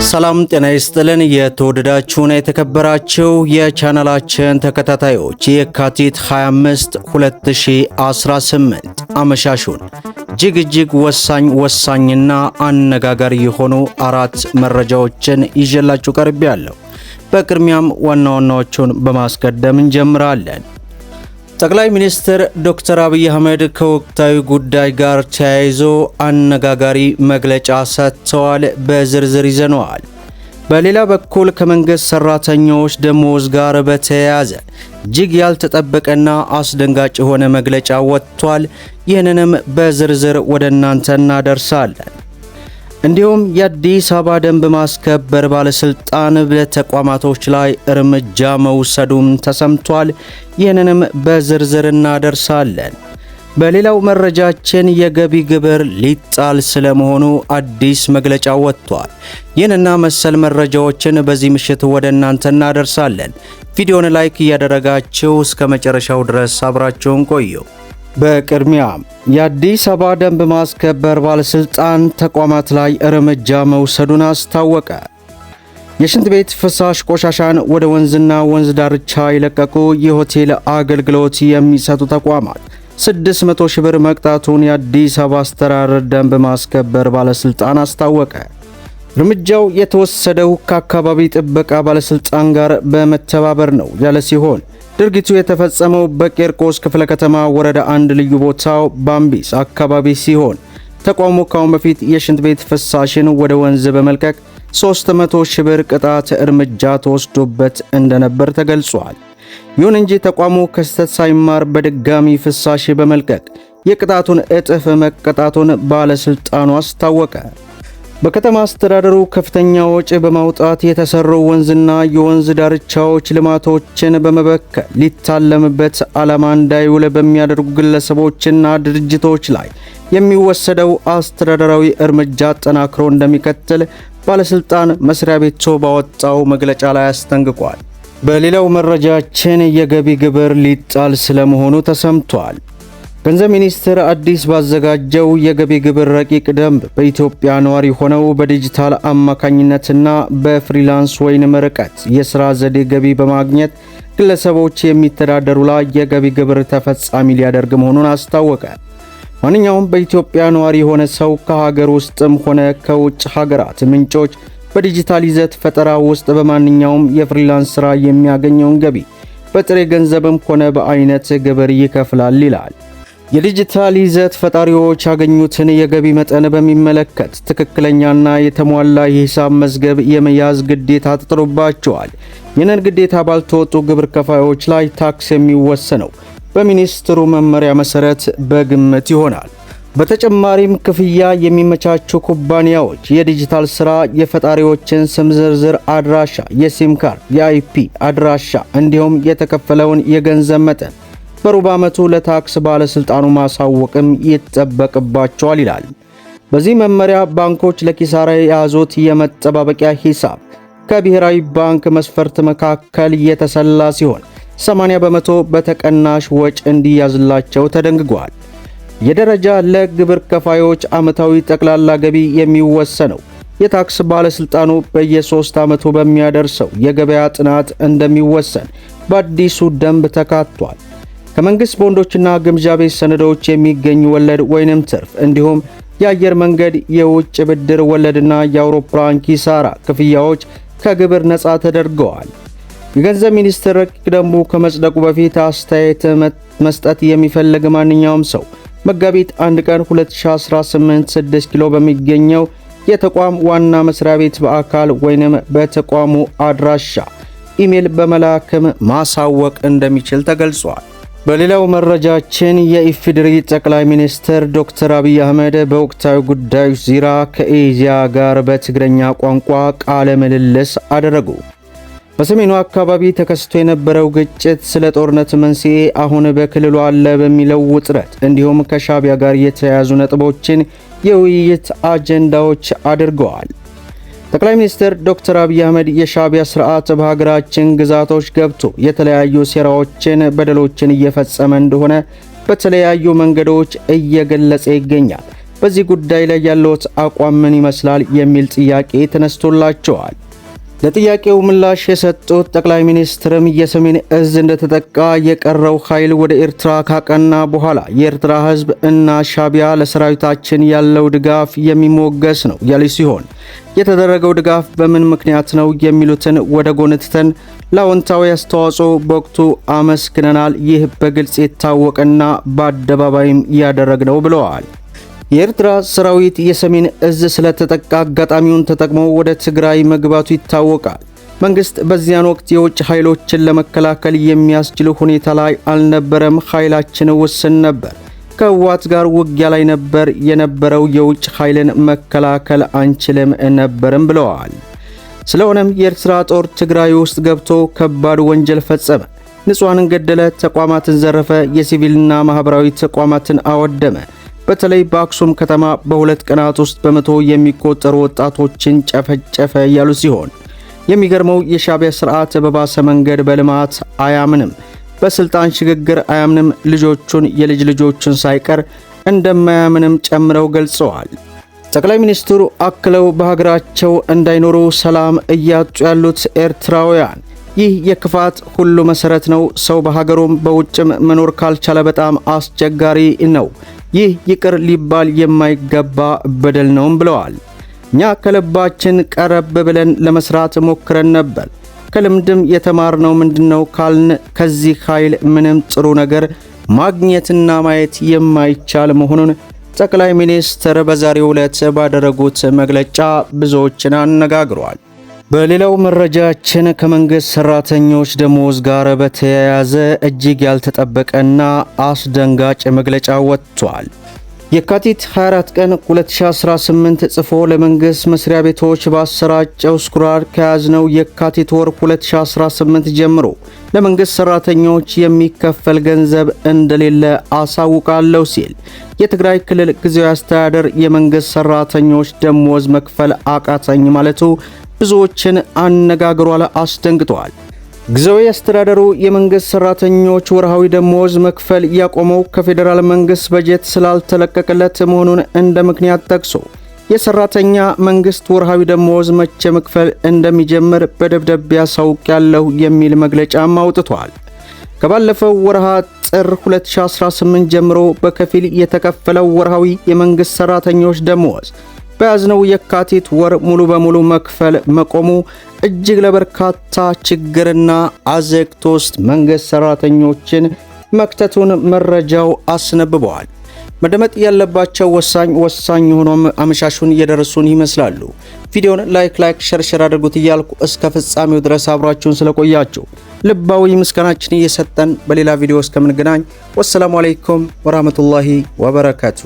ሰላም ጤና ይስጥልን። የተወደዳችሁና የተከበራችሁ የቻናላችን ተከታታዮች የካቲት 25 2018 አመሻሹን እጅግ ወሳኝና አነጋጋሪ የሆኑ አራት መረጃዎችን ይዤላችሁ ቀርቤያለሁ። በቅድሚያም ዋና ዋናዎቹን በማስቀደም እንጀምራለን። ጠቅላይ ሚኒስትር ዶክተር አብይ አህመድ ከወቅታዊ ጉዳይ ጋር ተያይዞ አነጋጋሪ መግለጫ ሰጥተዋል። በዝርዝር ይዘነዋል። በሌላ በኩል ከመንግስት ሰራተኞች ደሞዝ ጋር በተያያዘ እጅግ ያልተጠበቀና አስደንጋጭ የሆነ መግለጫ ወጥቷል። ይህንንም በዝርዝር ወደ እናንተ እናደርሳለን። እንዲሁም የአዲስ አበባ ደንብ ማስከበር ባለስልጣን በተቋማቶች ላይ እርምጃ መውሰዱም ተሰምቷል። ይህንንም በዝርዝር እናደርሳለን። በሌላው መረጃችን የገቢ ግብር ሊጣል ስለመሆኑ አዲስ መግለጫ ወጥቷል። ይህንና መሰል መረጃዎችን በዚህ ምሽት ወደ እናንተ እናደርሳለን። ቪዲዮውን ላይክ እያደረጋችሁ እስከ መጨረሻው ድረስ አብራችሁን ቆዩ። በቅድሚያም የአዲስ አበባ ደንብ ማስከበር ባለስልጣን ተቋማት ላይ እርምጃ መውሰዱን አስታወቀ። የሽንት ቤት ፍሳሽ ቆሻሻን ወደ ወንዝና ወንዝ ዳርቻ የለቀቁ የሆቴል አገልግሎት የሚሰጡ ተቋማት 600 ሺህ ብር መቅጣቱን የአዲስ አበባ አስተዳደር ደንብ ማስከበር ባለስልጣን አስታወቀ። እርምጃው የተወሰደው ከአካባቢ ጥበቃ ባለስልጣን ጋር በመተባበር ነው ያለ ሲሆን ድርጊቱ የተፈጸመው በቂርቆስ ክፍለ ከተማ ወረዳ 1 ልዩ ቦታው ባምቢስ አካባቢ ሲሆን ተቋሙ ካሁን በፊት የሽንት ቤት ፍሳሽን ወደ ወንዝ በመልቀቅ 300 ሺህ ብር ቅጣት እርምጃ ተወስዶበት እንደነበር ተገልጿል። ይሁን እንጂ ተቋሙ ከስህተት ሳይማር በድጋሚ ፍሳሽ በመልቀቅ የቅጣቱን እጥፍ መቀጣቱን ባለስልጣኑ አስታወቀ። በከተማ አስተዳደሩ ከፍተኛ ወጪ በማውጣት የተሰሩ ወንዝና የወንዝ ዳርቻዎች ልማቶችን በመበከል ሊታለምበት ዓላማ እንዳይውል በሚያደርጉ ግለሰቦችና ድርጅቶች ላይ የሚወሰደው አስተዳደራዊ እርምጃ አጠናክሮ እንደሚቀጥል ባለስልጣን መስሪያ ቤቱ ባወጣው መግለጫ ላይ አስጠንቅቋል። በሌላው መረጃችን የገቢ ግብር ሊጣል ስለመሆኑ ተሰምቷል። ገንዘብ ሚኒስቴር አዲስ ባዘጋጀው የገቢ ግብር ረቂቅ ደንብ በኢትዮጵያ ነዋሪ ሆነው በዲጂታል አማካኝነትና በፍሪላንስ ወይንም ርቀት የሥራ ዘዴ ገቢ በማግኘት ግለሰቦች የሚተዳደሩ ላይ የገቢ ግብር ተፈጻሚ ሊያደርግ መሆኑን አስታወቀ። ማንኛውም በኢትዮጵያ ነዋሪ የሆነ ሰው ከሀገር ውስጥም ሆነ ከውጭ ሀገራት ምንጮች በዲጂታል ይዘት ፈጠራ ውስጥ በማንኛውም የፍሪላንስ ሥራ የሚያገኘውን ገቢ በጥሬ ገንዘብም ሆነ በአይነት ግብር ይከፍላል ይላል። የዲጂታል ይዘት ፈጣሪዎች ያገኙትን የገቢ መጠን በሚመለከት ትክክለኛና የተሟላ የሂሳብ መዝገብ የመያዝ ግዴታ ተጥሎባቸዋል። ይህንን ግዴታ ባልተወጡ ግብር ከፋዮች ላይ ታክስ የሚወሰነው በሚኒስትሩ መመሪያ መሰረት በግምት ይሆናል። በተጨማሪም ክፍያ የሚመቻቹ ኩባንያዎች የዲጂታል ሥራ የፈጣሪዎችን ስም ዝርዝር፣ አድራሻ፣ የሲም ካርድ፣ የአይፒ አድራሻ እንዲሁም የተከፈለውን የገንዘብ መጠን በሩብ ዓመቱ ለታክስ ባለስልጣኑ ማሳወቅም ይጠበቅባቸዋል ይላል። በዚህ መመሪያ ባንኮች ለኪሳራ የያዙት የመጠባበቂያ ሂሳብ ከብሔራዊ ባንክ መስፈርት መካከል የተሰላ ሲሆን 80 በመቶ በተቀናሽ ወጪ እንዲያዝላቸው ተደንግጓል። የደረጃ ለግብር ከፋዮች ዓመታዊ ጠቅላላ ገቢ የሚወሰነው የታክስ ባለስልጣኑ በየ3 ዓመቱ በሚያደርሰው የገበያ ጥናት እንደሚወሰን በአዲሱ ደንብ ተካቷል። ከመንግስት ቦንዶችና ግምጃ ቤት ሰነዶች የሚገኝ ወለድ ወይንም ትርፍ እንዲሁም የአየር መንገድ የውጭ ብድር ወለድና የአውሮፕላን ኪሳራ ክፍያዎች ከግብር ነፃ ተደርገዋል። የገንዘብ ሚኒስቴር ረቂቅ ደንቡ ከመጽደቁ በፊት አስተያየት መስጠት የሚፈልግ ማንኛውም ሰው መጋቢት 1 ቀን 2018 6 ኪሎ በሚገኘው የተቋም ዋና መስሪያ ቤት በአካል ወይንም በተቋሙ አድራሻ ኢሜል በመላክም ማሳወቅ እንደሚችል ተገልጿል። በሌላው መረጃችን የኢፌዴሪ ጠቅላይ ሚኒስትር ዶክተር አብይ አህመድ በወቅታዊ ጉዳዮች ዙሪያ ከኢዜአ ጋር በትግረኛ ቋንቋ ቃለ ምልልስ አደረጉ። በሰሜኑ አካባቢ ተከስቶ የነበረው ግጭት፣ ስለ ጦርነት መንስኤ፣ አሁን በክልሉ አለ በሚለው ውጥረት እንዲሁም ከሻዕቢያ ጋር የተያያዙ ነጥቦችን የውይይት አጀንዳዎች አድርገዋል። ጠቅላይ ሚኒስትር ዶክተር አብይ አህመድ የሻዕቢያ ስርዓት በሀገራችን ግዛቶች ገብቶ የተለያዩ ሴራዎችን፣ በደሎችን እየፈጸመ እንደሆነ በተለያዩ መንገዶች እየገለጸ ይገኛል። በዚህ ጉዳይ ላይ ያለውት አቋም ምን ይመስላል የሚል ጥያቄ ተነስቶላቸዋል። ለጥያቄው ምላሽ የሰጡት ጠቅላይ ሚኒስትርም የሰሜን እዝ እንደተጠቃ የቀረው ኃይል ወደ ኤርትራ ካቀና በኋላ የኤርትራ ሕዝብ እና ሻቢያ ለሰራዊታችን ያለው ድጋፍ የሚሞገስ ነው ያሉ ሲሆን የተደረገው ድጋፍ በምን ምክንያት ነው የሚሉትን ወደ ጎን ትተን ለአዎንታዊ አስተዋጽኦ በወቅቱ አመስግነናል። ይህ በግልጽ የታወቀና በአደባባይም ያደረግነው ብለዋል። የኤርትራ ሰራዊት የሰሜን እዝ ስለተጠቃ አጋጣሚውን ተጠቅሞ ወደ ትግራይ መግባቱ ይታወቃል። መንግስት በዚያን ወቅት የውጭ ኃይሎችን ለመከላከል የሚያስችል ሁኔታ ላይ አልነበረም። ኃይላችን ውስን ነበር። ከህወሓት ጋር ውጊያ ላይ ነበር የነበረው። የውጭ ኃይልን መከላከል አንችልም ነበርም ብለዋል። ስለሆነም የኤርትራ ጦር ትግራይ ውስጥ ገብቶ ከባድ ወንጀል ፈጸመ። ንጹሃንን ገደለ፣ ተቋማትን ዘረፈ፣ የሲቪልና ማህበራዊ ተቋማትን አወደመ። በተለይ በአክሱም ከተማ በሁለት ቀናት ውስጥ በመቶ የሚቆጠሩ ወጣቶችን ጨፈጨፈ ያሉ ሲሆን የሚገርመው የሻቢያ ስርዓት በባሰ መንገድ በልማት አያምንም፣ በስልጣን ሽግግር አያምንም፣ ልጆቹን የልጅ ልጆቹን ሳይቀር እንደማያምንም ጨምረው ገልጸዋል። ጠቅላይ ሚኒስትሩ አክለው በሀገራቸው እንዳይኖሩ ሰላም እያጡ ያሉት ኤርትራውያን ይህ የክፋት ሁሉ መሰረት ነው። ሰው በሀገሩም በውጭም መኖር ካልቻለ በጣም አስቸጋሪ ነው። ይህ ይቅር ሊባል የማይገባ በደል ነውም ብለዋል። እኛ ከልባችን ቀረብ ብለን ለመስራት ሞክረን ነበር። ከልምድም የተማርነው ምንድነው ካልን ከዚህ ኃይል ምንም ጥሩ ነገር ማግኘትና ማየት የማይቻል መሆኑን ጠቅላይ ሚኒስትር በዛሬው ዕለት ባደረጉት መግለጫ ብዙዎችን አነጋግሯል። በሌላው መረጃችን ከመንግስት ሰራተኞች ደሞዝ ጋር በተያያዘ እጅግ ያልተጠበቀና አስደንጋጭ መግለጫ ወጥቷል። የካቲት 24 ቀን 2018 ጽፎ ለመንግስት መስሪያ ቤቶች ባሰራጨው ስኩራር ከያዝነው የካቲት ወር 2018 ጀምሮ ለመንግስት ሰራተኞች የሚከፈል ገንዘብ እንደሌለ አሳውቃለሁ ሲል የትግራይ ክልል ጊዜያዊ አስተዳደር የመንግስት ሰራተኞች ደሞዝ መክፈል አቃተኝ ማለቱ ብዙዎችን አነጋግሯል፣ አስደንግጧል። ጊዜያዊ አስተዳደሩ የመንግስት ሰራተኞች ወርሃዊ ደሞዝ መክፈል ያቆመው ከፌዴራል መንግስት በጀት ስላልተለቀቀለት መሆኑን እንደ ምክንያት ጠቅሶ የሰራተኛ መንግስት ወርሃዊ ደሞዝ መቼ መክፈል እንደሚጀምር በደብዳቤ ያሳውቃለሁ የሚል መግለጫም አውጥቷል። ከባለፈው ወርሃ ጥር 2018 ጀምሮ በከፊል የተከፈለው ወርሃዊ የመንግስት ሰራተኞች ደሞዝ በያዝነው የካቲት ወር ሙሉ በሙሉ መክፈል መቆሙ እጅግ ለበርካታ ችግርና አዘቅት ውስጥ መንግስት ሰራተኞችን መክተቱን መረጃው አስነብበዋል። መደመጥ ያለባቸው ወሳኝ ሆኖ አመሻሹን እየደረሱን ይመስላሉ። ቪዲዮውን ላይክ ሸር አድርጉት እያልኩ እስከ ፍጻሜው ድረስ አብራችሁን ስለቆያችሁ ልባዊ ምስጋናችን እየሰጠን በሌላ ቪዲዮ እስከምንገናኝ ወሰላሙ አለይኩም ወራህመቱላሂ ወበረካቱ።